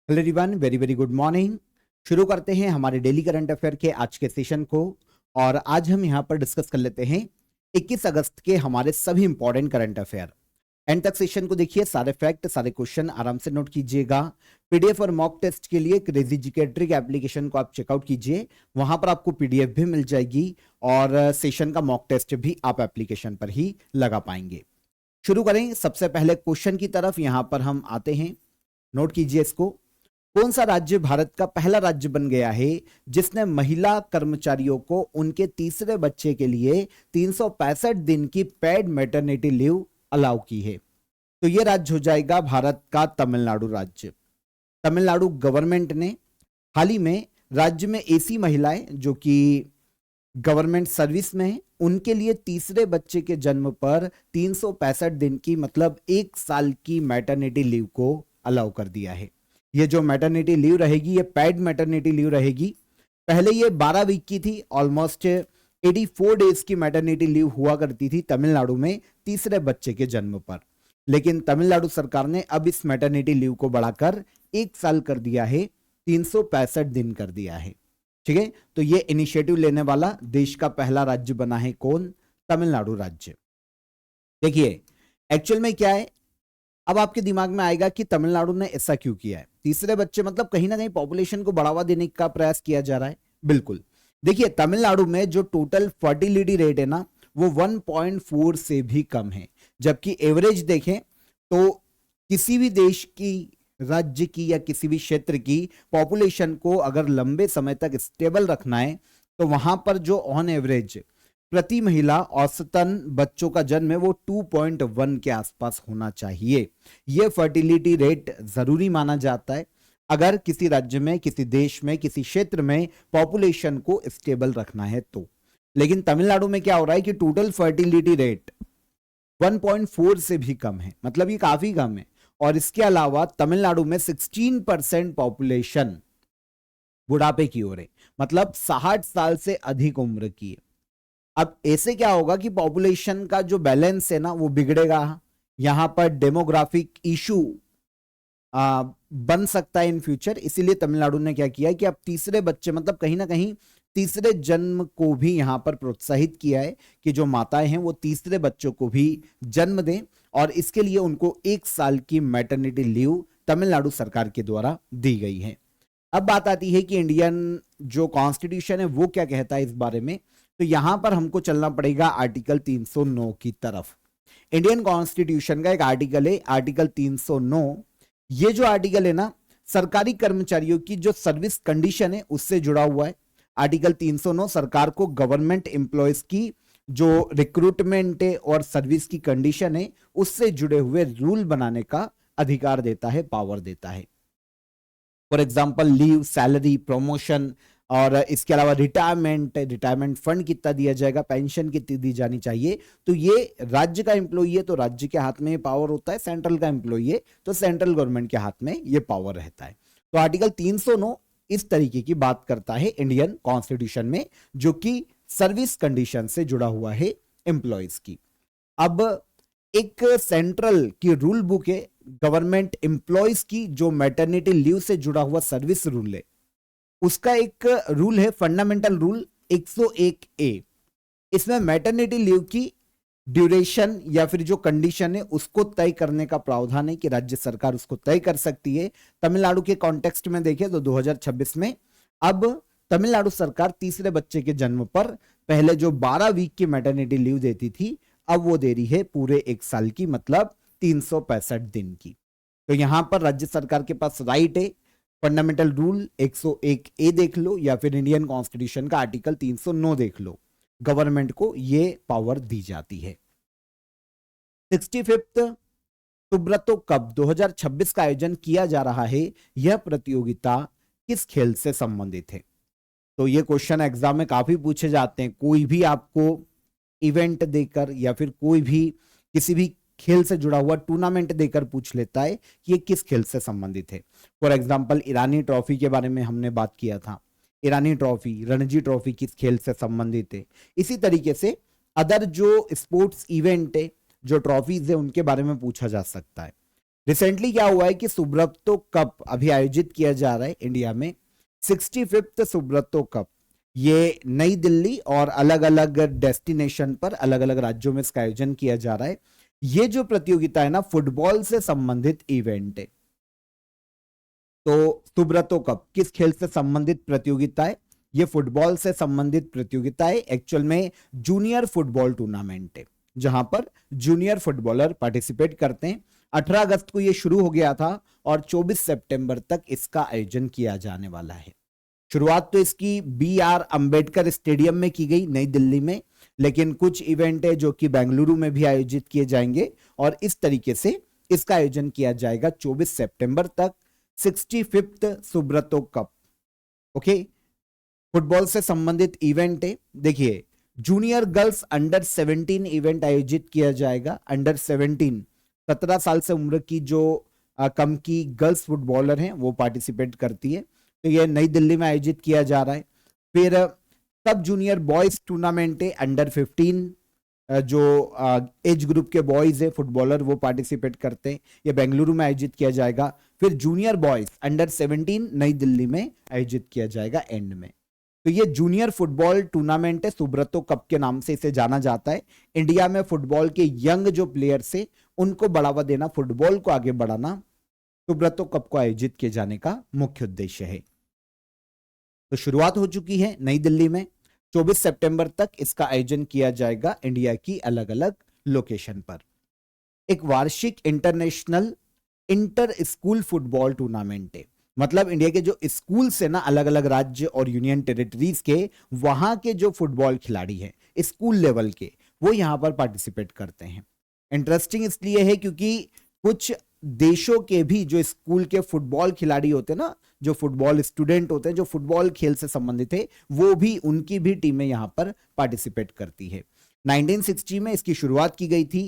Hello everyone, very very good morning. शुरू करते हैं हमारे डेली करंट अफेयर के आज के सेशन को। और आज हम यहाँ पर डिस्कस कर लेते हैं 21 अगस्त के हमारे सभी इंपॉर्टेंट करंट अफेयर। एंड तक सेशन को देखिए, सारे फैक्ट सारे क्वेश्चन आराम से नोट कीजिएगा। पीडीएफ और मॉक टेस्ट के लिए क्रेजी जीके ट्रिक एप्लीकेशन को आप चेकआउट कीजिए, वहां पर आपको पीडीएफ भी मिल जाएगी और सेशन का मॉक टेस्ट भी आप एप्लीकेशन पर ही लगा पाएंगे। शुरू करें सबसे पहले क्वेश्चन की तरफ। यहां पर हम आते हैं, नोट कीजिए इसको। कौन सा राज्य भारत का पहला राज्य बन गया है जिसने महिला कर्मचारियों को उनके तीसरे बच्चे के लिए 365 दिन की पेड मैटरनिटी लीव अलाउ की है? तो यह राज्य हो जाएगा भारत का तमिलनाडु राज्य। तमिलनाडु गवर्नमेंट ने हाल ही में राज्य में ऐसी महिलाएं जो कि गवर्नमेंट सर्विस में है, उनके लिए तीसरे बच्चे के जन्म पर 365 दिन की मतलब 1 साल की मैटरनिटी लीव को अलाउ कर दिया है। ये जो मैटरनिटी लीव रहेगी ये पेड मैटरनिटी लीव रहेगी। पहले ये 12 वीक की थी, ऑलमोस्ट 84 डेज की मैटरनिटी लीव हुआ करती थी तमिलनाडु में तीसरे बच्चे के जन्म पर। लेकिन तमिलनाडु सरकार ने अब इस मैटरनिटी लीव को बढ़ाकर 1 साल कर दिया है, 365 दिन कर दिया है। ठीक है, तो ये इनिशिएटिव लेने वाला देश का पहला राज्य बना है कौन? तमिलनाडु राज्य। देखिए एक्चुअल में क्या है, अब आपके दिमाग में आएगा कि तमिलनाडु ने ऐसा क्यों किया है। तीसरे बच्चे मतलब कहीं ना कहीं पॉपुलेशन को बढ़ावा देने का प्रयास किया जा रहा है। बिल्कुल, देखिए तमिलनाडु में जो टोटल फर्टिलिटी रेट है ना वो 1.4 से भी कम है, जबकि एवरेज देखें तो किसी भी देश की, राज्य की या किसी भी क्षेत्र की पॉपुलेशन को अगर लंबे समय तक स्टेबल रखना है तो वहां पर जो ऑन एवरेज प्रति महिला औसतन बच्चों का जन्म है वो 2.1 के आसपास होना चाहिए। यह फर्टिलिटी रेट जरूरी माना जाता है अगर किसी राज्य में, किसी देश में, किसी क्षेत्र में पॉपुलेशन को स्टेबल रखना है तो। लेकिन तमिलनाडु में क्या हो रहा है कि टोटल फर्टिलिटी रेट 1.4 से भी कम है, मतलब ये काफी कम है। और इसके अलावा तमिलनाडु में 16% पॉपुलेशन बुढ़ापे की ओर है, मतलब 60 साल से अधिक उम्र की है। अब ऐसे क्या होगा कि पॉपुलेशन का जो बैलेंस है ना वो बिगड़ेगा। यहां पर डेमोग्राफिक इशू बन सकता है इन फ्यूचर। इसीलिए तमिलनाडु ने क्या किया कि अब तीसरे बच्चे मतलब कहीं ना कहीं तीसरे जन्म को भी यहां पर प्रोत्साहित किया है कि जो माताएं हैं वो तीसरे बच्चों को भी जन्म दें, और इसके लिए उनको 1 साल की मैटरनिटी लीव तमिलनाडु सरकार के द्वारा दी गई है। अब बात आती है कि इंडियन जो कॉन्स्टिट्यूशन है वो क्या कहता है इस बारे में। तो यहां पर हमको चलना पड़ेगा आर्टिकल 309 की तरफ। इंडियन कॉन्स्टिट्यूशन का एक आर्टिकल है, आर्टिकल 309। ये जो आर्टिकल है ना सरकारी कर्मचारियों की जो सर्विस कंडीशन है उससे जुड़ा हुआ है। आर्टिकल 309 सरकार को गवर्नमेंट एम्प्लॉयज की जो रिक्रूटमेंट है और सर्विस की कंडीशन है उससे जुड़े हुए रूल बनाने का अधिकार देता है, पावर देता है। For example leave, salary, promotion, और इसके अलावा रिटायरमेंट फंड कितना दिया जाएगा, पेंशन कितनी दी जानी चाहिए। तो ये राज्य का एम्प्लॉई है तो राज्य के हाथ में ये पावर होता है, सेंट्रल का एम्प्लॉई है तो सेंट्रल गवर्नमेंट के हाथ में ये पावर रहता है। तो आर्टिकल 309 इस तरीके की बात करता है इंडियन कॉन्स्टिट्यूशन में, जो कि सर्विस कंडीशन से जुड़ा हुआ है एम्प्लॉयज की। अब एक सेंट्रल की रूल बुक है गवर्नमेंट एम्प्लॉयज की, जो मैटरनिटी लीव से जुड़ा हुआ सर्विस रूल है, उसका एक रूल है फंडामेंटल रूल 101 ए। इसमें मैटरनिटी लीव की ड्यूरेशन या फिर जो कंडीशन है उसको तय करने का प्रावधान है कि राज्य सरकार उसको तय कर सकती है। तमिलनाडु के कॉन्टेक्स्ट में देखें तो 2026 में अब तमिलनाडु सरकार तीसरे बच्चे के जन्म पर पहले जो 12 वीक की मैटरनिटी लीव देती थी अब वो दे रही है पूरे 1 साल की, मतलब 365 दिन की। तो यहां पर राज्य सरकार के पास राइट है। फंडामेंटल रूल 101 ए देख लो या फिर इंडियन कॉन्स्टिट्यूशन का आर्टिकल 309 देख लो, गवर्नमेंट को यह पावर दी जाती है। 65th सुब्रतो कप 2026 का आयोजन किया जा रहा है। यह प्रतियोगिता किस खेल से संबंधित है? तो ये क्वेश्चन एग्जाम में काफी पूछे जाते हैं। कोई भी आपको इवेंट देकर या फिर कोई भी किसी भी खेल से जुड़ा हुआ टूर्नामेंट देकर पूछ लेता है कि ये किस खेल से संबंधित है। फॉर एग्जांपल ईरानी ट्रॉफी के बारे में हमने बात किया था। ईरानी ट्रॉफी, रणजी ट्रॉफी किस खेल से संबंधित है। इसी तरीके से अदर जो स्पोर्ट्स इवेंट है, जो ट्रॉफीज है, उनके बारे में पूछा जा सकता है। रिसेंटली क्या हुआ है कि सुब्रतो कप अभी आयोजित किया जा रहा है इंडिया में, 65th सुब्रतो कप। ये नई दिल्ली और अलग अलग डेस्टिनेशन पर अलग अलग राज्यों में इसका आयोजन किया जा रहा है। ये जो प्रतियोगिता है ना, फुटबॉल से संबंधित इवेंट है। तो सुब्रतो कप किस खेल से संबंधित प्रतियोगिता है? ये फुटबॉल से संबंधित प्रतियोगिता है। एक्चुअल में जूनियर फुटबॉल टूर्नामेंट है, जहां पर जूनियर फुटबॉलर पार्टिसिपेट करते हैं। 18 अगस्त को ये शुरू हो गया था और 24 सितंबर तक इसका आयोजन किया जाने वाला है। शुरुआत तो इसकी BR अंबेडकर स्टेडियम में की गई नई दिल्ली में, लेकिन कुछ इवेंट है जो कि बेंगलुरु में भी आयोजित किए जाएंगे और इस तरीके से इसका आयोजन किया जाएगा 24 सितंबर तक। 65th Subroto cup, okay, football से संबंधित इवेंट है। देखिए, जूनियर गर्ल्स अंडर 17 इवेंट आयोजित किया जाएगा। अंडर 17 17 साल से उम्र की जो कम की गर्ल्स फुटबॉलर हैं वो पार्टिसिपेट करती है। तो ये नई दिल्ली में आयोजित किया जा रहा है। फिर सब जूनियर बॉयज टूर्नामेंट है, अंडर 15 जो एज ग्रुप के बॉयज है फुटबॉलर वो पार्टिसिपेट करते हैं, ये बेंगलुरु में आयोजित किया जाएगा। फिर जूनियर बॉयज अंडर 17 नई दिल्ली में आयोजित किया जाएगा एंड में। तो ये जूनियर फुटबॉल टूर्नामेंट है, सुब्रतो कप के नाम से इसे जाना जाता है। इंडिया में फुटबॉल के यंग जो प्लेयर्स है उनको बढ़ावा देना, फुटबॉल को आगे बढ़ाना सुब्रतो कप को आयोजित किए जाने का मुख्य उद्देश्य है। तो शुरुआत हो चुकी है नई दिल्ली में, 24 सितंबर तक इसका आयोजन किया जाएगा इंडिया की अलग अलग लोकेशन पर। एक वार्षिक international inter school football tournament है। मतलब इंडिया के जो स्कूल से ना अलग अलग राज्य और यूनियन टेरिटरीज के वहां के जो फुटबॉल खिलाड़ी हैं स्कूल लेवल के, वो यहां पर पार्टिसिपेट करते हैं। इंटरेस्टिंग इसलिए है क्योंकि कुछ देशों के भी जो स्कूल के फुटबॉल खिलाड़ी होते हैं ना, जो फुटबॉल स्टूडेंट होते हैं, जो फुटबॉल खेल से संबंधित है, वो भी उनकी भी टीमें यहां पर पार्टिसिपेट करती है। 1960 में इसकी शुरुआत की गई थी।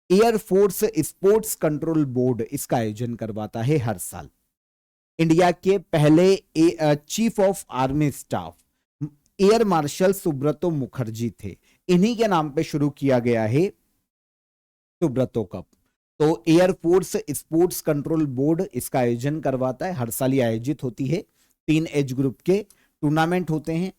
एयरफोर्स स्पोर्ट्स कंट्रोल बोर्ड इसका आयोजन करवाता है हर साल। इंडिया के पहले chief of army staff air marshal Subroto Mukherjee थे, इन्हीं के नाम पे शुरू किया गया है सुब्रतो कप। तो एयरफोर्स स्पोर्ट्स कंट्रोल बोर्ड इसका आयोजन करवाता है, हर साल ये आयोजित होती है। 3 एज ग्रुप के टूर्नामेंट होते हैं।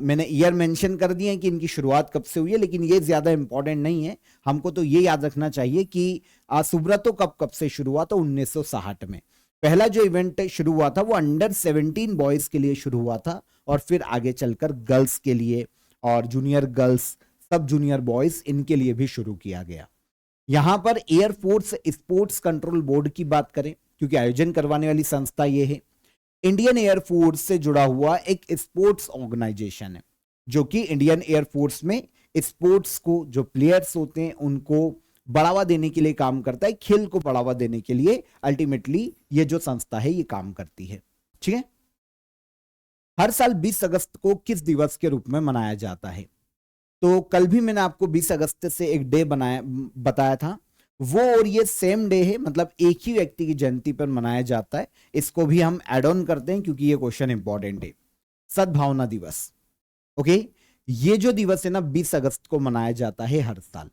मैंने ईयर मेंशन कर दिए हैं कि इनकी शुरुआत कब से हुई है, लेकिन ये ज्यादा इंपॉर्टेंट नहीं है। हमको तो ये याद रखना चाहिए कि सुब्रतो कप कब से शुरू हुआ, तो 1960 में पहला जो इवेंट शुरू हुआ था वो अंडर 17 बॉयज के लिए शुरू हुआ था और फिर आगे चलकर गर्ल्स के लिए और जूनियर गर्ल्स, सब जूनियर बॉयज, इनके लिए भी शुरू किया गया। यहां पर एयरफोर्स स्पोर्ट्स कंट्रोल बोर्ड की बात करें, क्योंकि आयोजन करवाने वाली संस्था ये है, इंडियन एयरफोर्स से जुड़ा हुआ एक स्पोर्ट्स ऑर्गेनाइजेशन है, जो कि इंडियन एयरफोर्स में स्पोर्ट्स को, जो प्लेयर्स होते हैं उनको बढ़ावा देने के लिए काम करता है, खेल को बढ़ावा देने के लिए अल्टीमेटली ये जो संस्था है ये काम करती है। ठीक है, हर साल 20 अगस्त को किस दिवस के रूप में मनाया जाता है? तो कल भी मैंने आपको 20 अगस्त से एक डे बताया था, वो और ये सेम डे है, मतलब एक ही व्यक्ति की जयंती पर मनाया जाता है। इसको भी हम ऐड ऑन करते हैं क्योंकि ये क्वेश्चन इंपॉर्टेंट है। सद्भावना दिवस, ओके, ये जो दिवस है ना 20 अगस्त को मनाया जाता है हर साल।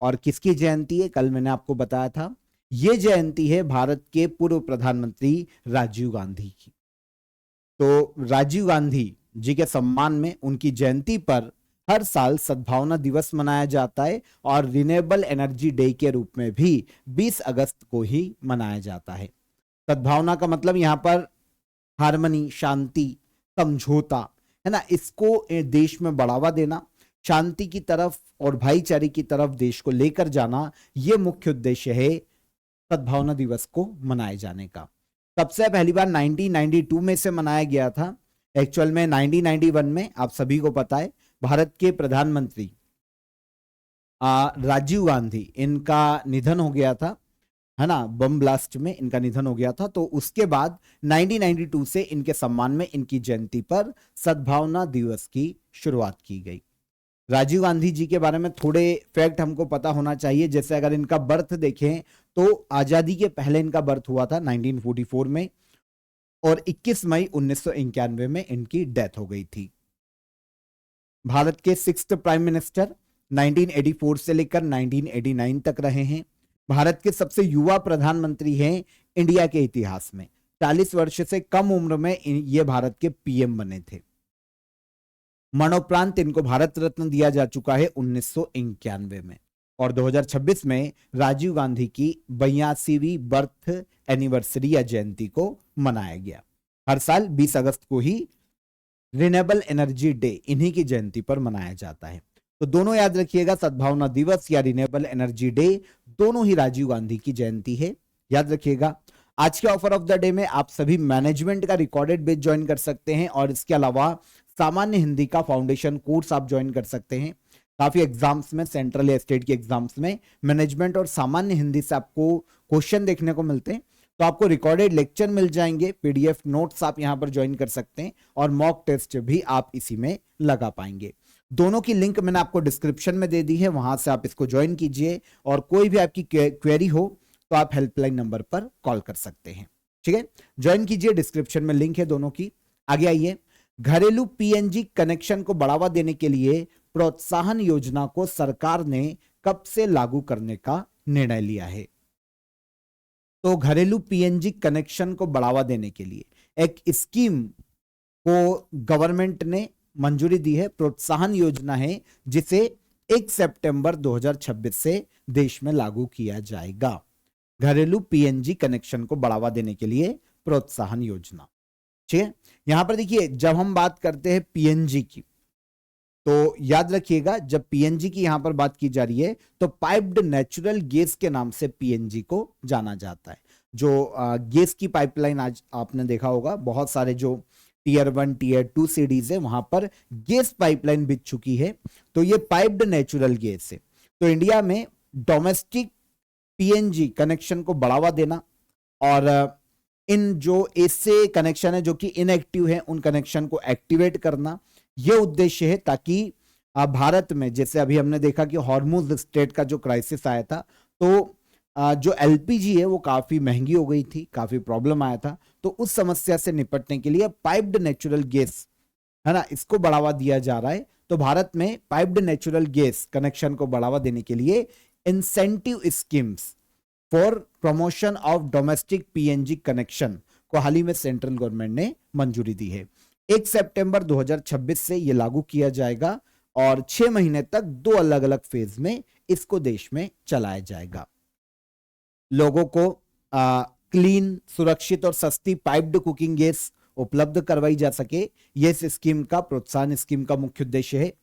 और किसकी जयंती है? कल मैंने आपको बताया था, ये जयंती है भारत के पूर्व प्रधानमंत्री राजीव गांधी की। तो राजीव गांधी जी के सम्मान में उनकी जयंती पर हर साल सद्भावना दिवस मनाया जाता है और रिन्यूएबल एनर्जी डे के रूप में भी 20 अगस्त को ही मनाया जाता है। सद्भावना का मतलब यहां पर हार्मनी, शांति, समझौता है ना, इसको देश में बढ़ावा देना, शांति की तरफ और भाईचारे की तरफ देश को लेकर जाना, यह मुख्य उद्देश्य है सद्भावना दिवस को मनाए जाने का। सबसे पहली बार 1992 में से मनाया गया था। एक्चुअल में 1991 में आप सभी को पता है भारत के प्रधानमंत्री राजीव गांधी, इनका निधन हो गया था, है ना, बम ब्लास्ट में इनका निधन हो गया था। तो उसके बाद 1992 से इनके सम्मान में इनकी जयंती पर सद्भावना दिवस की शुरुआत की गई। राजीव गांधी जी के बारे में थोड़े फैक्ट हमको पता होना चाहिए। जैसे अगर इनका बर्थ देखें तो आजादी के पहले इनका बर्थ हुआ था 1944 में और 21 मई 1991 में इनकी डेथ हो गई थी। भारत के 6th प्राइम मिनिस्टर 1984 से लेकर 1989 तक रहे हैं। भारत के सबसे युवा प्रधानमंत्री हैं इंडिया के इतिहास में। 40 वर्ष से कम उम्र में ये भारत के पीएम बने थे। मरणोपरांत इनको भारत रत्न दिया जा चुका है 1991 में। और 2026 में राजीव गांधी की 82वीं बर्थ एनिवर्सरी या जयंती को मनाया गया। हर साल 20 अगस्त को ही रिन्यूएबल एनर्जी डे इन्हीं की जयंती पर मनाया जाता है। तो दोनों याद रखिएगा, सद्भावना दिवस या रिन्यूएबल एनर्जी डे दोनों ही राजीव गांधी की जयंती है, याद रखिएगा। आज के ऑफर ऑफ द डे में आप सभी मैनेजमेंट का रिकॉर्डेड बेच ज्वाइन कर सकते हैं और इसके अलावा सामान्य हिंदी का फाउंडेशन कोर्स आप ज्वाइन कर सकते हैं। काफी एग्जाम्स में, सेंट्रल या स्टेट के एग्जाम्स में मैनेजमेंट और सामान्य हिंदी से आपको क्वेश्चन देखने को मिलते हैं। तो आपको रिकॉर्डेड लेक्चर मिल जाएंगे, पीडीएफ नोट्स आप यहां पर ज्वाइन कर सकते हैं और मॉक टेस्ट भी आप इसी में लगा पाएंगे। दोनों की लिंक मैंने आपको डिस्क्रिप्शन में दे दी है, वहां से आप इसको ज्वाइन कीजिए और कोई भी आपकी क्वेरी हो तो आप हेल्पलाइन नंबर पर कॉल कर सकते हैं। ठीक है, ज्वाइन कीजिए, डिस्क्रिप्शन में लिंक है दोनों की। आगे आइए, घरेलू पीएनजी कनेक्शन को बढ़ावा देने के लिए प्रोत्साहन योजना को सरकार ने कब से लागू करने का निर्णय लिया है? तो घरेलू पीएनजी कनेक्शन को बढ़ावा देने के लिए एक स्कीम को गवर्नमेंट ने मंजूरी दी है, प्रोत्साहन योजना है, जिसे 1 सितंबर 2026 से देश में लागू किया जाएगा। घरेलू पीएनजी कनेक्शन को बढ़ावा देने के लिए प्रोत्साहन योजना। ठीक है, यहां पर देखिए, जब हम बात करते हैं पीएनजी की तो याद रखिएगा, जब पीएनजी की यहां पर बात की जा रही है तो पाइप्ड नेचुरल गैस के नाम से पीएनजी को जाना जाता है। जो गैस की पाइपलाइन आज आपने देखा होगा, बहुत सारे जो टीयर 1 टीयर 2 सिटीज है वहां पर गैस पाइपलाइन बिछ चुकी है, तो ये पाइप्ड नेचुरल गैस है। तो इंडिया में डोमेस्टिक पीएनजी कनेक्शन को बढ़ावा देना और इन जो ऐसे कनेक्शन है जो कि इनएक्टिव है उन कनेक्शन को एक्टिवेट करना, यह उद्देश्य है, ताकि भारत में, जैसे अभी हमने देखा कि हॉर्मुज स्ट्रेट का जो क्राइसिस आया था, तो जो एलपीजी है वो काफी महंगी हो गई थी, काफी प्रॉब्लम आया था। तो उस समस्या से निपटने के लिए पाइप्ड नेचुरल गैस है ना, इसको बढ़ावा दिया जा रहा है। तो भारत में पाइप्ड नेचुरल गैस कनेक्शन को बढ़ावा देने के लिए incentive schemes for promotion of domestic PNG connection को हाल ही में सेंट्रल गवर्नमेंट ने मंजूरी दी है। 1 सितंबर 2026 से यह लागू किया जाएगा और 6 महीने तक 2 अलग अलग फेज में इसको देश में चलाया जाएगा। लोगों को क्लीन, सुरक्षित और सस्ती पाइप्ड कुकिंग गैस उपलब्ध करवाई जा सके, यह इस स्कीम का, प्रोत्साहन स्कीम का मुख्य उद्देश्य है।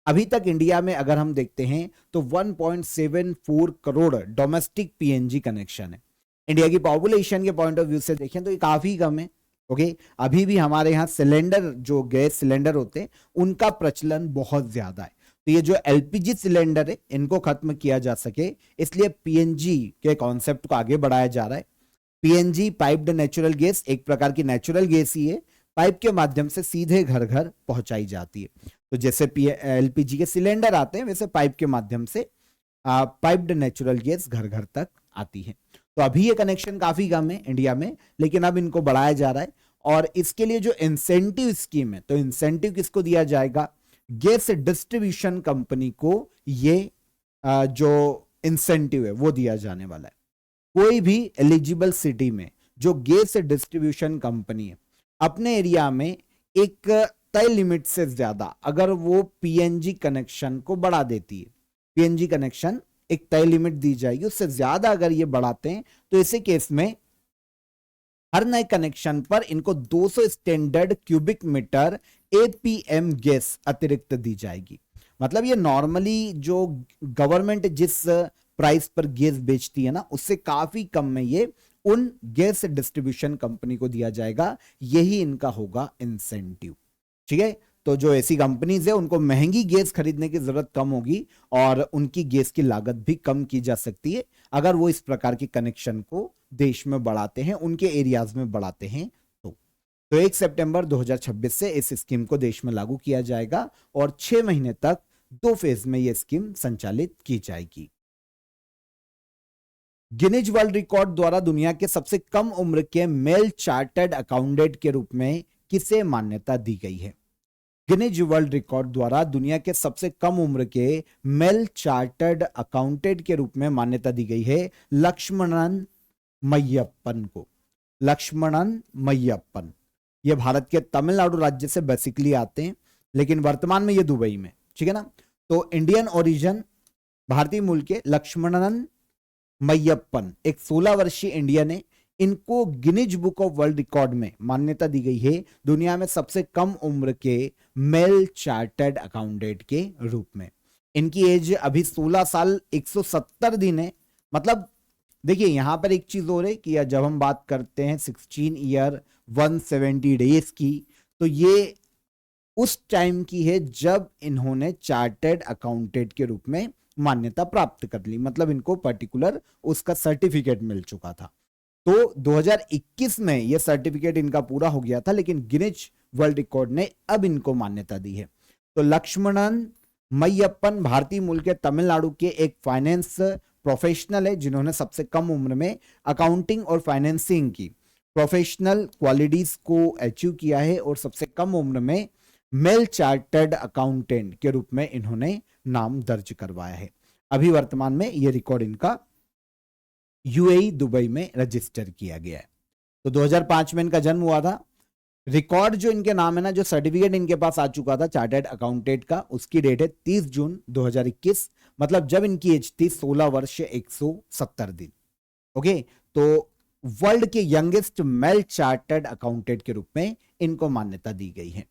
अभी तक इंडिया में अगर हम देखते हैं तो 1.74 करोड़ डोमेस्टिक पीएनजी कनेक्शन है। इंडिया की पॉपुलेशन के पॉइंट ऑफ व्यू से देखें तो ये काफी कम है। ओके, अभी भी हमारे यहाँ सिलेंडर, जो गैस सिलेंडर होते हैं, उनका प्रचलन बहुत ज्यादा है। तो ये जो एलपीजी सिलेंडर है इनको खत्म किया जा सके, इसलिए पीएनजी के कॉन्सेप्ट को आगे बढ़ाया जा रहा है। पीएनजी पाइप्ड नेचुरल गैस एक प्रकार की नेचुरल गैस ही है, पाइप के माध्यम से सीधे घर घर पहुंचाई जाती है। तो जैसे एलपीजी के सिलेंडर आते हैं, वैसे पाइप के माध्यम से पाइप्ड नेचुरल गैस घर घर तक आती है। तो अभी ये कनेक्शन काफी कम है इंडिया में, लेकिन अब इनको बढ़ाया जा रहा है। और इसके लिए जो इंसेंटिव स्कीम है, तो इंसेंटिव किसको दिया जाएगा? गैस डिस्ट्रीब्यूशन कंपनी को ये जो इंसेंटिव है वो दिया जाने वाला है। कोई भी एलिजिबल सिटी में जो गैस डिस्ट्रीब्यूशन कंपनी है, अपने एरिया में एक तय लिमिट से ज्यादा अगर वो पीएनजी कनेक्शन को बढ़ा देती है, पीएनजी कनेक्शन एक तय लिमिट दी जाएगी, उससे ज्यादा अगर ये बढ़ाते हैं तो ऐसे केस में हर नए कनेक्शन पर इनको 200 standard cubic metre APM gas अतिरिक्त दी जाएगी। मतलब ये नॉर्मली जो गवर्नमेंट जिस प्राइस पर गैस बेचती है ना, उससे काफी कम में ये उन गैस डिस्ट्रीब्यूशन कंपनी को दिया जाएगा। यही इनका होगा इंसेंटिव। ठीक है, तो जो ऐसी कंपनीज है उनको महंगी गैस खरीदने की जरूरत कम होगी और उनकी गैस की लागत भी कम की जा सकती है अगर वो इस प्रकार के कनेक्शन को देश में बढ़ाते हैं, उनके एरियाज में बढ़ाते हैं। तो 1 सितंबर 2026 से इस स्कीम को देश में लागू किया जाएगा और 6 महीने तक 2 फेज में यह स्कीम संचालित की जाएगी। गिनीज वर्ल्ड रिकॉर्ड द्वारा दुनिया के सबसे कम उम्र के मेल चार्टर्ड अकाउंटेंट के रूप में किसे मान्यता दी गई है? गिनीज वर्ल्ड रिकॉर्ड द्वारा दुनिया के सबसे कम उम्र के मेल चार्टर्ड अकाउंटेंट के रूप में मान्यता दी गई है लक्ष्मणन मय्यप्पन को। लक्ष्मणन मय्यप्पन ये भारत के तमिलनाडु राज्य से बेसिकली आते हैं, लेकिन वर्तमान में ये दुबई में, ठीक है ना। तो इंडियन ओरिजिन, भारतीय मूल के लक्ष्मणन मय्यप्पन एक 16 वर्षीय इंडियन है। इनको Guinness book of world record में मान्यता दी गई है दुनिया में सबसे कम उम्र के मेल चार्टर्ड अकाउंटेंट के रूप में। इनकी एज अभी 16 साल 170 दिन है। मतलब देखिए यहां पर एक चीज और है कि जब हम बात करते हैं 16 ईयर 170 डेज की, तो ये उस टाइम की है जब इन्होंने चार्टर्ड अकाउंटेंट के रूप में मान्यता प्राप्त कर ली, मतलब इनको पर्टिकुलर उसका सर्टिफिकेट मिल चुका था। तो 2021 में यह सर्टिफिकेट इनका पूरा हो गया था, लेकिन गिनीज वर्ल्ड रिकॉर्ड ने अब इनको मान्यता दी है। तो लक्ष्मणन मय्यप्पन भारतीय मूल के तमिलनाडु के एक फाइनेंस प्रोफेशनल है जिन्होंने सबसे कम उम्र में अकाउंटिंग और फाइनेंसिंग की प्रोफेशनल क्वालिटीज को अचीव किया है और सबसे कम उम्र में मेल चार्टर्ड अकाउंटेंट के रूप में इन्होंने नाम दर्ज करवाया है। अभी वर्तमान में यह रिकॉर्ड इनका यूएई दुबई में रजिस्टर किया गया है। तो 2005 में इनका जन्म हुआ था। रिकॉर्ड जो इनके नाम है ना, जो सर्टिफिकेट इनके पास आ चुका था चार्टर्ड अकाउंटेंट का, उसकी डेट है 30 जून 2021, मतलब जब इनकी एज थी 16 वर्ष 170 दिन। ओके, तो वर्ल्ड के यंगेस्ट मेल चार्टर्ड अकाउंटेंट के रूप में इनको मान्यता दी गई है।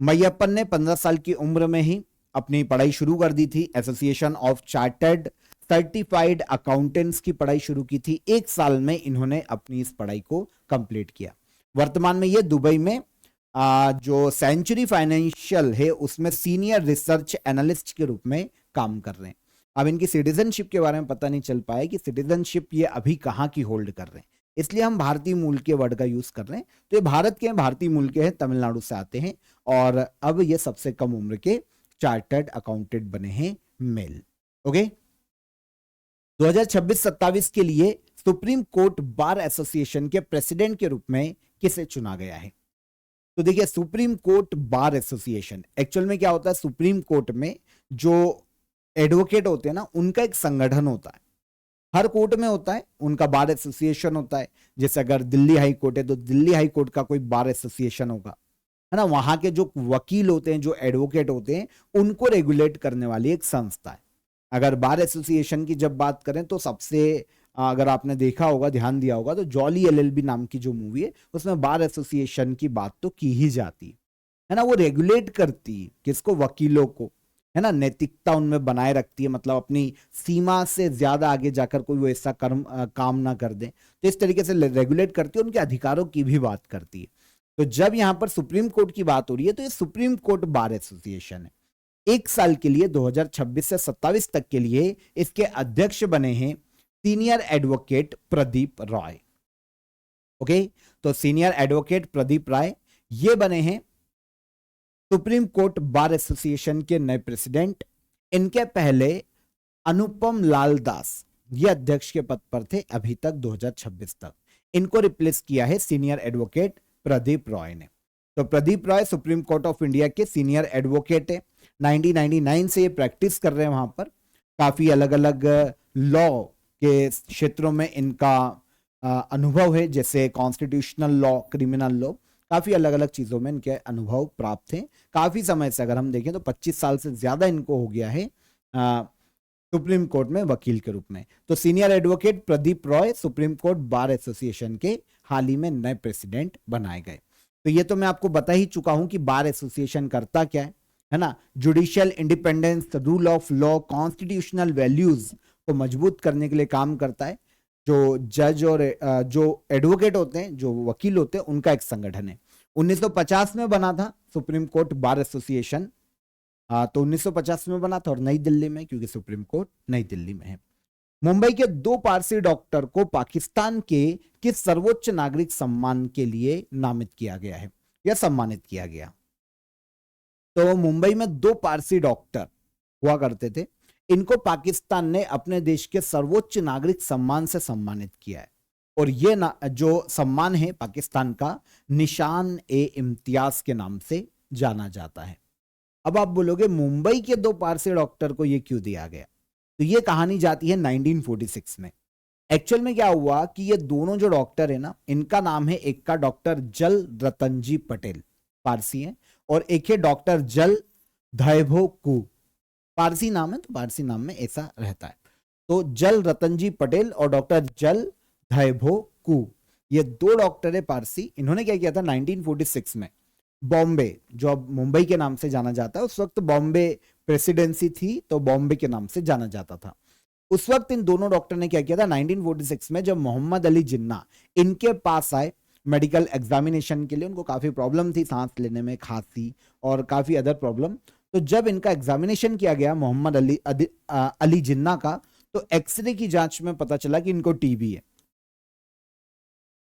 मय्यप्पन ने 15 साल की उम्र में ही अपनी पढ़ाई शुरू कर दी थी। Association of chartered certified accountants की पढ़ाई शुरू की थी। 1 साल में इन्होंने अपनी इस पढ़ाई को कंप्लीट किया। वर्तमान में ये दुबई में जो सेंचुरी फाइनेंशियल है उसमें सीनियर रिसर्च एनालिस्ट के रूप में काम कर रहे हैं। अब इनकी सिटीजनशिप के बारे में पता नहीं चल पाया कि सिटीजनशिप ये अभी कहाँ की होल्ड कर रहे हैं, इसलिए हम भारतीय मूल के वर्ड का यूज कर रहे हैं। तो ये भारत के हैं, भारतीय मूल के हैं, तमिलनाडु से आते हैं और अब ये सबसे कम उम्र के चार्टर्ड अकाउंटेंट बने हैं मेल। ओके, 2026-27 के लिए सुप्रीम कोर्ट बार एसोसिएशन के प्रेसिडेंट के रूप में किसे चुना गया है? तो देखिए supreme court bar association actual में क्या होता है, सुप्रीम कोर्ट में जो एडवोकेट होते हैं ना उनका एक संगठन होता है, हर कोर्ट में होता है, उनका बार एसोसिएशन होता है। जैसे अगर दिल्ली हाई कोर्ट है तो दिल्ली हाई कोर्ट का कोई बार एसोसिएशन होगा, है ना। वहां के जो वकील होते हैं, जो एडवोकेट होते हैं, उनको रेगुलेट करने वाली एक संस्था है। अगर बार एसोसिएशन की जब बात करें तो सबसे अगर आपने देखा होगा, ध्यान दिया होगा, तो जॉली एलएलबी नाम की जो मूवी है उसमें बार एसोसिएशन की बात तो की ही जाती है ना। वो रेगुलेट करती है किसको, वकीलों को, है ना। नैतिकता उनमें बनाए रखती है, मतलब अपनी सीमा से ज्यादा आगे जाकर कोई वो ऐसा काम ना कर दे, तो इस तरीके से रेगुलेट करती है, उनके अधिकारों की भी बात करती है। तो जब यहां पर सुप्रीम कोर्ट की बात हो रही है तो ये सुप्रीम कोर्ट बार एसोसिएशन है। 1 साल के लिए 2026 से 27 तक के लिए इसके अध्यक्ष बने हैं senior advocate Pradeep Roy. Okay, तो सीनियर एडवोकेट प्रदीप राय ये बने हैं सुप्रीम कोर्ट बार एसोसिएशन के नए प्रेसिडेंट। इनके पहले अनुपम लाल दास ये अध्यक्ष के पद पर थे अभी तक 2026 तक। इनको रिप्लेस किया है सीनियर एडवोकेट प्रदीप रॉय ने। तो Pradeep Roy supreme court of India के सीनियर एडवोकेट है। 1999 से ये प्रैक्टिस कर रहे हैं वहां पर। काफी अलग अलग लॉ के क्षेत्रों में इनका अनुभव है, जैसे कॉन्स्टिट्यूशनल लॉ, क्रिमिनल लॉ, काफी अलग अलग चीजों में इनके अनुभव प्राप्त हैं। काफी समय से अगर हम देखें तो 25 साल से ज्यादा इनको हो गया है सुप्रीम कोर्ट में वकील के रूप में। तो senior advocate Pradeep Roy supreme court bar association के हाल ही में नए प्रेसिडेंट बनाए गए। तो ये तो मैं आपको बता ही चुका हूं कि बार एसोसिएशन करता क्या है ना। Judicial independence, rule of law, constitutional values को मजबूत करने के लिए काम करता है। जो जज और जो एडवोकेट होते हैं, जो वकील होते हैं, उनका एक संगठन है। 1950 में बना था सुप्रीम कोर्ट बार एसोसिएशन। तो 1950 में बना था और नई दिल्ली में, क्योंकि सुप्रीम कोर्ट नई दिल्ली में है। मुंबई के 2 पारसी डॉक्टर को पाकिस्तान के किस सर्वोच्च नागरिक सम्मान के लिए नामित किया गया है या सम्मानित किया गया? तो मुंबई में 2 पारसी डॉक्टर हुआ करते थे। इनको पाकिस्तान ने अपने देश के सर्वोच्च नागरिक सम्मान से सम्मानित किया है। और ये जो सम्मान है पाकिस्तान का, निशान ए इम्तियाज के नाम से जाना जाता है। अब आप बोलोगे मुंबई के 2 पारसी डॉक्टर को ये क्यों दिया गया? तो ये कहानी जाती है 1946 में। एक्चुअल में क्या हुआ कि ये दोनों जो डॉक्टर है ना, इनका नाम है, एक का डॉक्टर जल रतनजी पटेल, पारसी है, और एक है डॉक्टर जल धैभो कू, पारसी नाम है, तो पारसी नाम में ऐसा रहता है। तो जल रतनजी पटेल और डॉक्टर जल धैभो कू, ये 2 डॉक्टर है पारसी। इन्होंने क्या किया था 1946 में, बॉम्बे, जो अब मुंबई के नाम से जाना जाता है, उस वक्त बॉम्बे प्रेसिडेंसी थी तो बॉम्बे के नाम से जाना जाता था। उस वक्त इन दोनों डॉक्टर ने क्या किया था 1946 में, जब मोहम्मद अली जिन्ना इनके पास आए मेडिकल एग्जामिनेशन के लिए, उनको काफी प्रॉब्लम थी सांस लेने में, खांसी और काफी अदर प्रॉब्लम। तो जब इनका एग्जामिनेशन किया गया मोहम्मद अली जिन्ना का, तो एक्सरे की जांच में पता चला कि इनको टीबी है,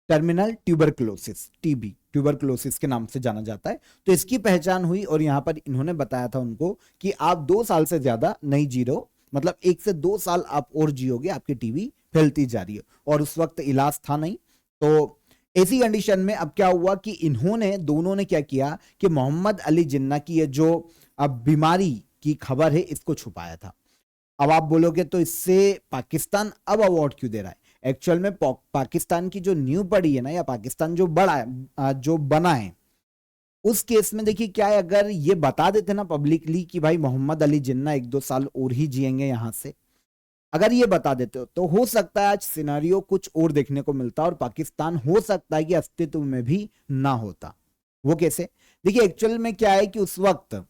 टर्मिनल ट्यूबरक्लोसिस, टीबी, ट्यूबरक्लोसिस के नाम से जाना जाता है। तो इसकी पहचान हुई और यहां पर इन्होंने बताया था उनको कि आप 2 साल से ज्यादा नहीं जी रहे हो, मतलब 1 से 2 साल आप और जियोगे, आपकी टीबी फैलती जा रही है। और उस वक्त इलाज था नहीं। तो ऐसी कंडीशन में अब क्या हुआ कि इन्होंने दोनों ने क्या किया कि मोहम्मद अली जिन्ना की ये जो अब बीमारी की खबर है इसको छुपाया था। अब आप बोलोगे तो इससे पाकिस्तान अब अवार्ड क्यों दे रहा है? एक्चुअल में पाकिस्तान की जो नींव पड़ी है ना, या पाकिस्तान जो बड़ा है, जो बना है, उस केस में देखिए क्या है, अगर ये बता देते ना पब्लिकली कि भाई मोहम्मद अली जिन्ना 1-2 साल और ही जिएंगे यहां से, अगर ये बता देते हो तो हो सकता है आज सिनेरियो कुछ और देखने को मिलता और पाकिस्तान हो सकता है कि अस्तित्व में भी ना होता। वो कैसे? देखिए एक्चुअल में क्या है कि उस वक्त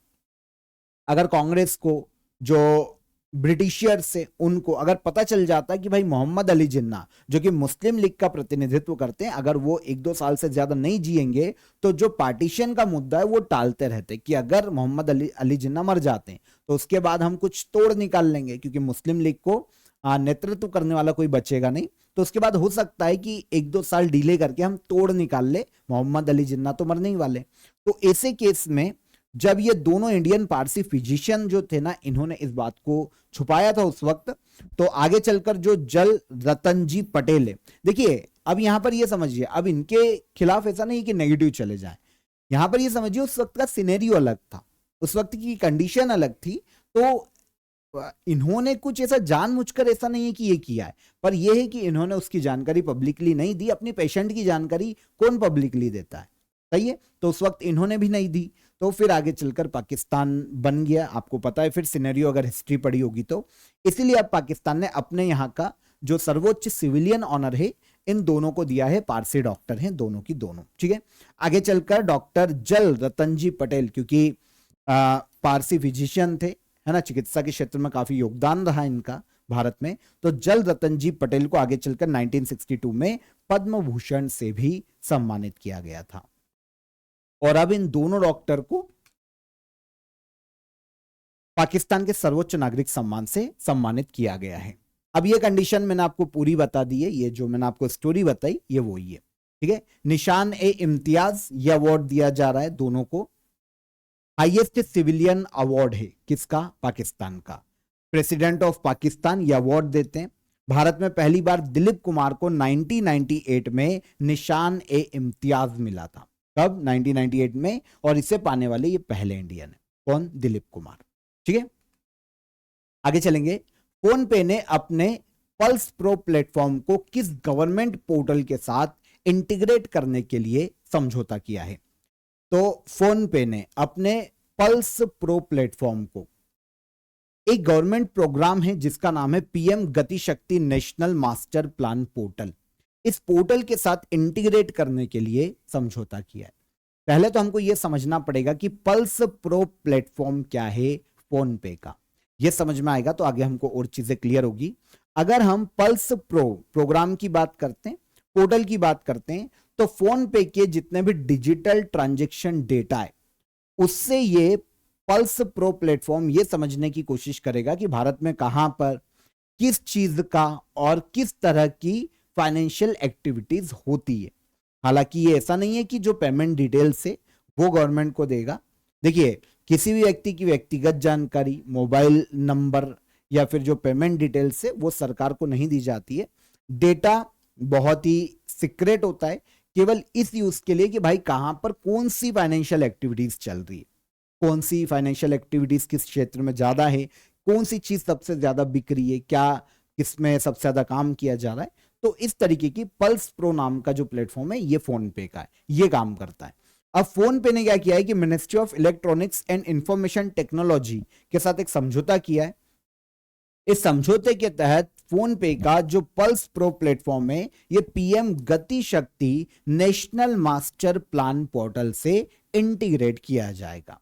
अगर कांग्रेस को, जो ब्रिटिशियर से, उनको अगर पता चल जाता कि भाई मोहम्मद अली जिन्ना जो कि मुस्लिम लीग का प्रतिनिधित्व करते हैं, अगर वो 1-2 साल से ज्यादा नहीं जिएंगे, तो जो पार्टीशन का मुद्दा है वो टालते रहते कि अगर मोहम्मद अली जिन्ना मर जाते हैं तो उसके बाद हम कुछ तोड़ निकाल लेंगे, क्योंकि मुस्लिम लीग को नेतृत्व करने वाला कोई बचेगा नहीं। तो उसके बाद हो सकता है कि 1-2 साल डिले करके हम तोड़ निकाल ले, मोहम्मद अली जिन्ना तो मरने ही वाले। तो ऐसे केस में जब ये दोनों इंडियन पारसी फिजिशियन जो थे ना, इन्होंने इस बात को छुपाया था उस वक्त, तो आगे चलकर जो जल रतनजी पटेल है, देखिए अब यहां पर ये समझिए, अब इनके खिलाफ ऐसा नहीं कि नेगेटिव चले जाए, यहां पर ये समझिए उस वक्त का सिनेरियो अलग था, उस वक्त की कंडीशन अलग थी। तो इन्होंने कुछ ऐसा जानबूझकर ऐसा नहीं है कि ये किया है, पर यह है कि इन्होंने उसकी जानकारी पब्लिकली नहीं दी। अपनी पेशेंट की जानकारी कौन पब्लिकली देता है? सही है। तो उस वक्त इन्होंने भी नहीं दी, तो फिर आगे चलकर पाकिस्तान बन गया। आपको पता है फिर सिनेरियो, अगर हिस्ट्री पढ़ी होगी तो। इसीलिए अब पाकिस्तान ने अपने यहाँ का जो सर्वोच्च सिविलियन ऑनर है इन दोनों को दिया है, पारसी डॉक्टर हैं दोनों की दोनों। ठीक है, आगे चलकर डॉक्टर जल रतनजी पटेल, क्योंकि पारसी फिजिशियन थे, है ना, चिकित्सा के क्षेत्र में काफी योगदान रहा इनका भारत में, तो जल रतनजी पटेल को आगे चलकर 1962 में पद्म भूषण से भी सम्मानित किया गया था। और अब इन दोनों डॉक्टर को पाकिस्तान के सर्वोच्च नागरिक सम्मान से सम्मानित किया गया है। अब ये कंडीशन मैंने आपको पूरी बता दी है, ये जो मैंने आपको स्टोरी बताई ये वही है। ठीक है, निशान ए इम्तियाज ये अवार्ड दिया जा रहा है दोनों को। हाईएस्ट सिविलियन अवार्ड है किसका? पाकिस्तान का। प्रेसिडेंट ऑफ पाकिस्तान ये अवार्ड देते हैं। भारत में पहली बार दिलीप कुमार को 1998 में निशान ए इम्तियाज मिला था। कब? 1998 में। और इसे पाने वाले ये पहले इंडियन है। कौन? दिलीप कुमार। ठीक है, आगे चलेंगे। फोन पे ने अपने पल्स प्रो प्लेटफॉर्म को किस गवर्नमेंट पोर्टल के साथ इंटीग्रेट करने के लिए समझौता किया है? तो फोन पे ने अपने पल्स प्रो प्लेटफॉर्म को, एक गवर्नमेंट प्रोग्राम है जिसका नाम है पीएम गति शक्ति नेशनल मास्टर प्लान पोर्टल, इस पोर्टल के साथ इंटीग्रेट करने के लिए समझौता किया है। पहले तो हमको यह समझना पड़ेगा कि पल्स प्रो प्लेटफॉर्म क्या है फोन पे का। यह समझ में आएगा तो आगे हमको और चीजें क्लियर होगी। अगर हम पल्स प्रो प्रोग्राम की बात करते हैं, पोर्टल की बात करते हैं, तो फोन पे के जितने भी डिजिटल ट्रांजैक्शन डेटा है उससे ये पल्स प्रो प्लेटफॉर्म ये समझने की कोशिश करेगा कि भारत में कहां पर किस चीज का और किस तरह की फाइनेंशियल एक्टिविटीज होती है। हालांकि ये ऐसा नहीं है कि जो पेमेंट डिटेल्स है वो गवर्नमेंट को देगा। देखिए, किसी भी व्यक्ति की व्यक्तिगत जानकारी, मोबाइल नंबर या फिर जो पेमेंट डिटेल्स है वो सरकार को नहीं दी जाती है। डेटा बहुत ही सीक्रेट होता है, केवल इस यूज के लिए कि भाई कहां पर कौन सी फाइनेंशियल एक्टिविटीज चल रही है, कौन सी फाइनेंशियल एक्टिविटीज किस क्षेत्र में ज्यादा है, कौन सी चीज सबसे ज्यादा बिक रही है, क्या किसमें सबसे ज्यादा काम किया जा रहा है। तो इस तरीके की पल्स प्रो नाम का जो प्लेटफॉर्म है ये फोन पे का है, ये काम करता है। अब फोन पे ने क्या किया है कि ministry of electronics and information technology के साथ एक समझौता किया है। इस समझौते के तहत फोन पे का जो पल्स प्रो प्लेटफॉर्म है ये पीएम गति शक्ति नेशनल मास्टर प्लान पोर्टल से इंटीग्रेट किया जाएगा।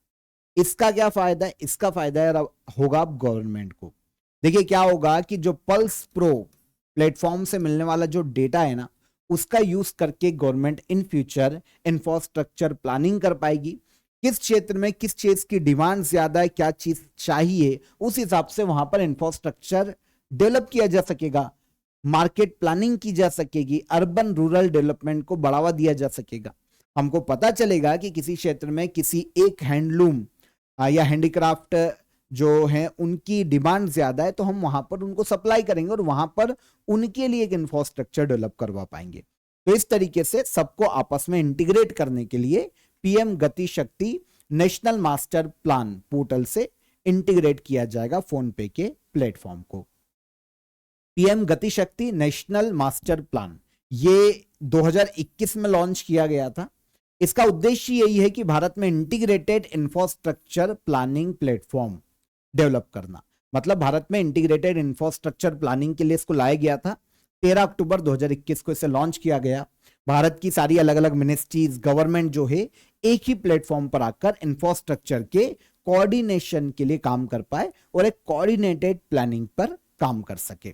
इसका क्या फायदा है? इसका फायदा होगा गवर्नमेंट को। देखिए क्या होगा कि जो पल्स प्रो प्लेटफॉर्म से मिलने वाला जो डेटा है ना, उसका यूज करके government in future infrastructure planning कर पाएगी। किस क्षेत्र में किस चीज की डिमांड ज्यादा है, क्या चीज चाहिए, उस हिसाब से वहां पर इंफ्रास्ट्रक्चर डेवलप किया जा सकेगा, मार्केट प्लानिंग की जा सकेगी, अर्बन रूरल डेवलपमेंट को बढ़ावा दिया जा सकेगा। हमको पता चलेगा कि किसी क्षेत्र में किसी एक हैंडलूम या हैंडीक्राफ्ट जो है उनकी डिमांड ज्यादा है, तो हम वहां पर उनको सप्लाई करेंगे और वहां पर उनके लिए एक इंफ्रास्ट्रक्चर डेवलप करवा पाएंगे। तो इस तरीके से सबको आपस में इंटीग्रेट करने के लिए पीएम गति शक्ति नेशनल मास्टर प्लान पोर्टल से इंटीग्रेट किया जाएगा फोन पे के प्लेटफॉर्म को। पीएम गति शक्ति नेशनल मास्टर प्लान ये 2021 में लॉन्च किया गया था। इसका उद्देश्य यही है कि भारत में integrated infrastructure planning platform develop करना। मतलब भारत में इंटीग्रेटेड इंफ्रास्ट्रक्चर प्लानिंग के लिए इसको लाया गया था। 13 अक्टूबर 2021 को इसे लॉन्च किया गया। भारत की सारी अलग अलग मिनिस्ट्रीज गवर्नमेंट जो है एक ही प्लेटफॉर्म पर आकर इंफ्रास्ट्रक्चर के कोऑर्डिनेशन के लिए काम कर पाए और एक कोऑर्डिनेटेड प्लानिंग पर काम कर सके।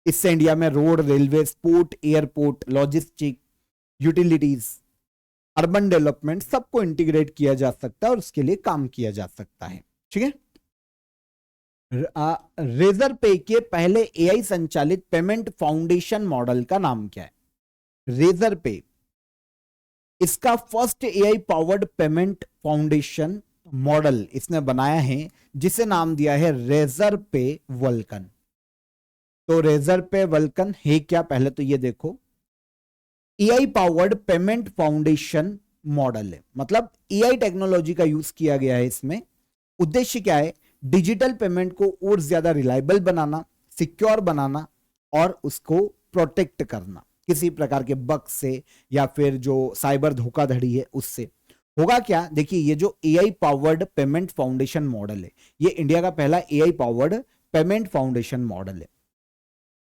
इससे इंडिया में road, railway, port, airport, logistic, utilities, urban development सबको इंटीग्रेट किया जा सकता है और उसके लिए काम किया जा सकता है। ठीक है। रेजर पे के पहले एआई संचालित पेमेंट फाउंडेशन मॉडल का नाम क्या है? रेजर पे इसका first AI powered payment foundation model इसने बनाया है, जिसे नाम दिया है रेजर पे वल्कन। तो रेजर पे वल्कन है क्या? पहले तो ये देखो, AI powered payment foundation model है, मतलब एआई टेक्नोलॉजी का यूज किया गया है इसमें। उद्देश्य क्या है? डिजिटल पेमेंट को और ज्यादा रिलायबल बनाना, सिक्योर बनाना और उसको प्रोटेक्ट करना किसी प्रकार के बग से या फिर जो साइबर धोखाधड़ी है उससे। होगा क्या? देखिए ये जो AI powered payment foundation model है ये इंडिया का पहला AI powered payment foundation model है।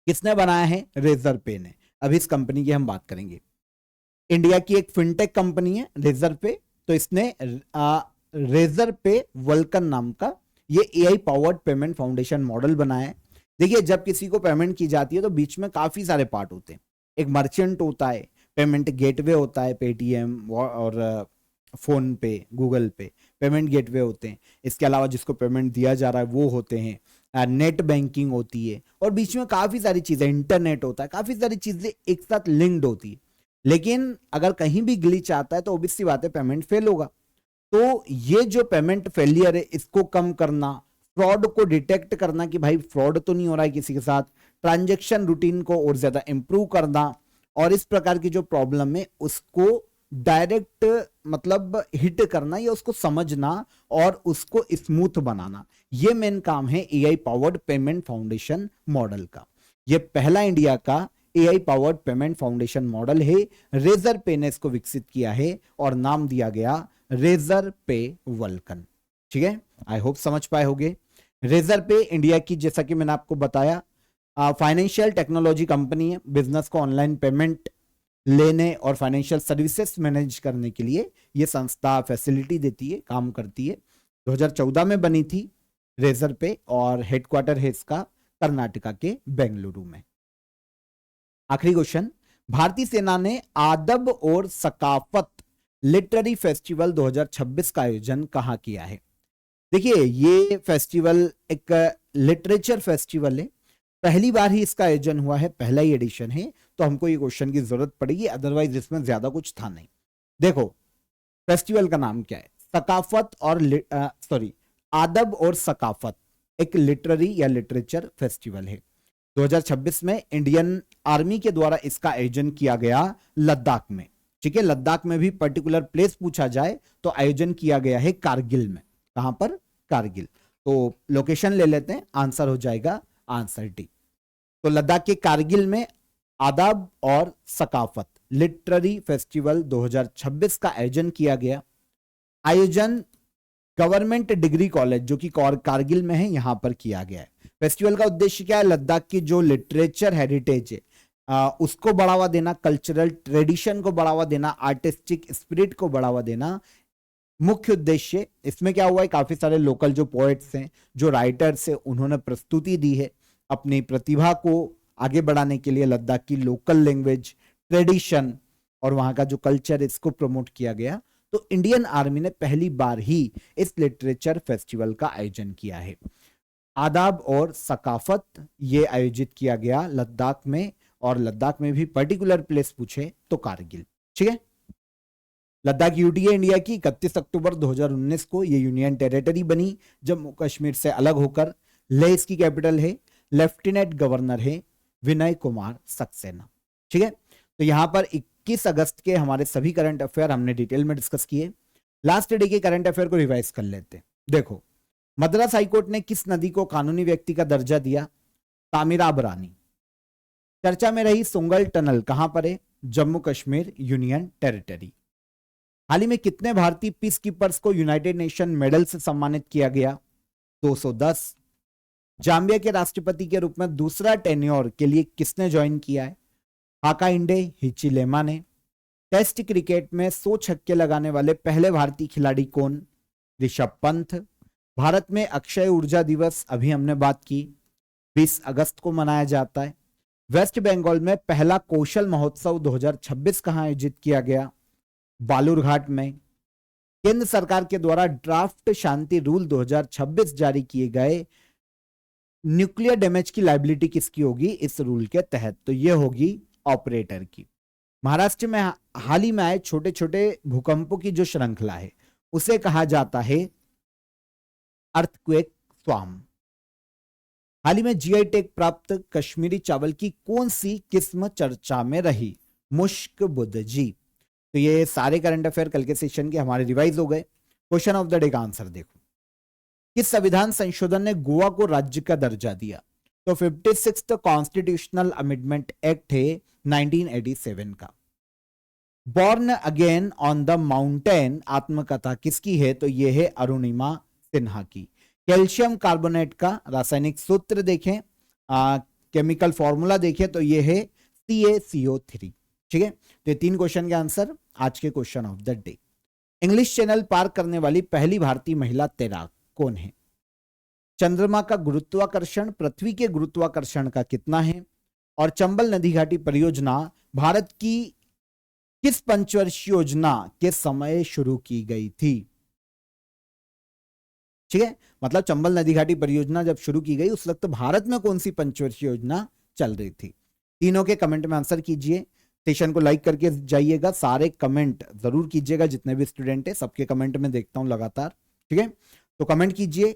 किसने बनाया है? रेजर पे ने। अभी इस कंपनी की हम बात करेंगे। इंडिया की एक फिनटेक कंपनी है रेजर पे, तो इसने रेजर पे वल्कन नाम का ये AI powered payment foundation model बनाया है। देखिए जब किसी को पेमेंट की जाती है तो बीच में काफी सारे पार्ट होते हैं। एक मर्चेंट होता है, पेमेंट गेटवे होता है, पेटीएम और फोन पे, गूगल पे पेमेंट गेटवे होते हैं। इसके अलावा जिसको पेमेंट दिया जा रहा है वो होते हैं, नेट बैंकिंग होती है और बीच में काफी सारी चीजें, इंटरनेट होता है, काफी सारी चीजें एक साथ लिंक्ड होती है। लेकिन अगर कहीं भी ग्लिच आता है तो ऑब्वियस सी बात है पेमेंट फेल होगा। तो ये जो पेमेंट फेलियर है इसको कम करना, फ्रॉड को डिटेक्ट करना कि भाई फ्रॉड तो नहीं हो रहा है किसी के साथ, ट्रांजैक्शन रूटीन को और ज्यादा इंप्रूव करना और इस प्रकार की जो प्रॉब्लम है उसको डायरेक्ट मतलब हिट करना या उसको समझना और उसको स्मूथ बनाना, ये मेन काम है AI powered payment foundation model का। ये पहला इंडिया का AI powered payment foundation model है। रेजर पे ने इसको विकसित किया है और नाम दिया गया रेजर पे वल्कन। ठीक है, आई होप समझ पाए होंगे। रेजर पे इंडिया की, जैसा कि मैंने आपको बताया, फाइनेंशियल टेक्नोलॉजी कंपनी है। बिजनेस को ऑनलाइन पेमेंट लेने और फाइनेंशियल सर्विसेज मैनेज करने के लिए यह संस्था फैसिलिटी देती है, काम करती है। 2014 में बनी थी रेजर पे और हेडक्वार्टर है इसका कर्नाटका के बेंगलुरु में। आखिरी क्वेश्चन, भारतीय सेना ने आदब और सकाफत लिटरेरी फेस्टिवल 2026 का आयोजन कहां किया है? देखिए ये फेस्टिवल एक लिटरेचर फेस्टिवल है, पहली बार ही इसका आयोजन हुआ है, पहला ही एडिशन है, तो हमको ये क्वेश्चन की जरूरत पड़ेगी, अदरवाइज इसमें ज्यादा कुछ था नहीं। देखो फेस्टिवल का नाम क्या है? सकाफत और आदब और सकाफत, एक लिटरेरी या लिटरेचर फेस्टिवल है। 2026 में इंडियन आर्मी के द्वारा इसका आयोजन किया गया लद्दाख में। ठीक है, लद्दाख में भी पर्टिकुलर प्लेस पूछा जाए तो आयोजन किया गया है कारगिल में। कहां पर? कारगिल। तो लोकेशन ले लेते हैं, आंसर हो जाएगा आंसर डी। तो लद्दाख के कारगिल में आदाब और सकाफत लिटरेरी फेस्टिवल 2026 का आयोजन किया गया। आयोजन गवर्नमेंट डिग्री कॉलेज जो कि कारगिल में है यहां पर किया गया है। फेस्टिवल का उद्देश्य क्या है? लद्दाख की जो लिटरेचर हेरिटेज है उसको बढ़ावा देना, कल्चरल ट्रेडिशन को बढ़ावा देना, आर्टिस्टिक स्पिरिट को बढ़ावा देना मुख्य उद्देश्य। इसमें क्या हुआ है, काफी सारे लोकल जो पोएट्स हैं, जो राइटर्स हैं, उन्होंने प्रस्तुति दी है अपनी प्रतिभा को आगे बढ़ाने के लिए। लद्दाख की लोकल लैंग्वेज, ट्रेडिशन और वहां का जो कल्चर, इसको प्रमोट किया गया। तो इंडियन आर्मी ने पहली बार ही इस लिटरेचर फेस्टिवल का आयोजन किया है। आदाब और सकाफत ये आयोजित किया गया लद्दाख में, और लद्दाख में भी पर्टिकुलर प्लेस पूछे तो कारगिल। ठीक है, लद्दाख यूटी है इंडिया की। 31 अक्टूबर 2019 को ये यूनियन टेरिटरी बनी जम्मू कश्मीर से अलग होकर। लेह इसकी कैपिटल है। लेफ्टिनेंट गवर्नर है विनय कुमार सक्सेना। ठीक है, तो यहां पर 21 अगस्त के हमारे सभी करंट अफेयर हमने डिटेल में डिस्कस किए। लास्ट डे के करंट अफेयर को रिवाइज कर लेते हैं। देखो, मद्रास हाईकोर्ट ने किस नदी को कानूनी व्यक्ति का दर्जा दिया? तामिराबरानी। चर्चा में रही सुंगल टनल कहां पर है? Jammu Kashmir union territory. हाल ही में कितने भारतीय पीस कीपर्स को यूनाइटेड नेशन मेडल से सम्मानित किया गया? 210। जाम्बिया के राष्ट्रपति के रूप में दूसरा टेन्योर के लिए किसने ज्वाइन किया है? हाकाइंडे हिचिलेमा ने। टेस्ट क्रिकेट में 100 छक्के लगाने वाले पहले भारतीय खिलाड़ी कौन? ऋषभ पंत। भारत में अक्षय ऊर्जा दिवस अभी हमने बात की, 20 अगस्त को मनाया जाता है। वेस्ट बंगाल में पहला कौशल महोत्सव 2026 कहां आयोजित किया गया? बालूरघाट में। केंद्र सरकार के द्वारा ड्राफ्ट शांति रूल 2026 जारी किए गए। न्यूक्लियर डैमेज की लायबिलिटी किसकी होगी इस रूल के तहत? तो ये होगी ऑपरेटर की। महाराष्ट्र में हाल ही में आए छोटे छोटे भूकंपों की जो श्रृंखला है उसे कहा जाता है अर्थक्वेक स्वाम। हाल ही में जीआई टैग प्राप्त कश्मीरी चावल की कौन सी किस्म चर्चा में रही? मुश्क बुद्ध जी। तो ये सारे करंट अफेयर कल के सेशन के हमारे रिवाइज हो गए। क्वेश्चन ऑफ द डे का आंसर देखो, किस संविधान संशोधन ने गोवा को राज्य का दर्जा दिया? तो 56th कॉन्स्टिट्यूशनल अमेंडमेंट एक्ट है 1987 का। Born again on the mountain आत्मकथा किसकी है? तो यह है अरुणिमा सिन्हा की। कैल्शियम कार्बोनेट का रासायनिक सूत्र देखें, केमिकल फॉर्मूला देखें तो यह है CaCO3। ठीक है, तो ये 3 क्वेश्चन के आंसर आज के question of the day. English Channel पार करने वाली पहली भारतीय महिला तैराक कौन है? चंद्रमा का गुरुत्वाकर्षण पृथ्वी के गुरुत्वाकर्षण का कितना है? और चंबल नदी घाटी परियोजना भारत की किस पंचवर्षीय योजना के समय शुरू की गई थी? ठीक है, मतलब चंबल नदी घाटी परियोजना जब शुरू की गई उस वक्त भारत में कौन सी पंचवर्षीय योजना चल रही थी? तीनों के कमेंट में आंसर कीजिए। सेशन को लाइक करके जाइएगा, सारे कमेंट जरूर कीजिएगा, जितने भी स्टूडेंट है सबके कमेंट में देखता हूं लगातार। ठीक है, तो कमेंट कीजिए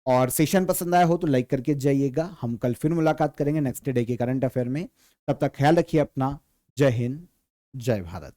और सेशन पसंद आया हो तो लाइक करके जाइएगा। हम कल फिर मुलाकात करेंगे नेक्स्ट डे के करंट अफेयर में। तब तक ख्याल रखिए अपना। जय हिंद, जय भारत।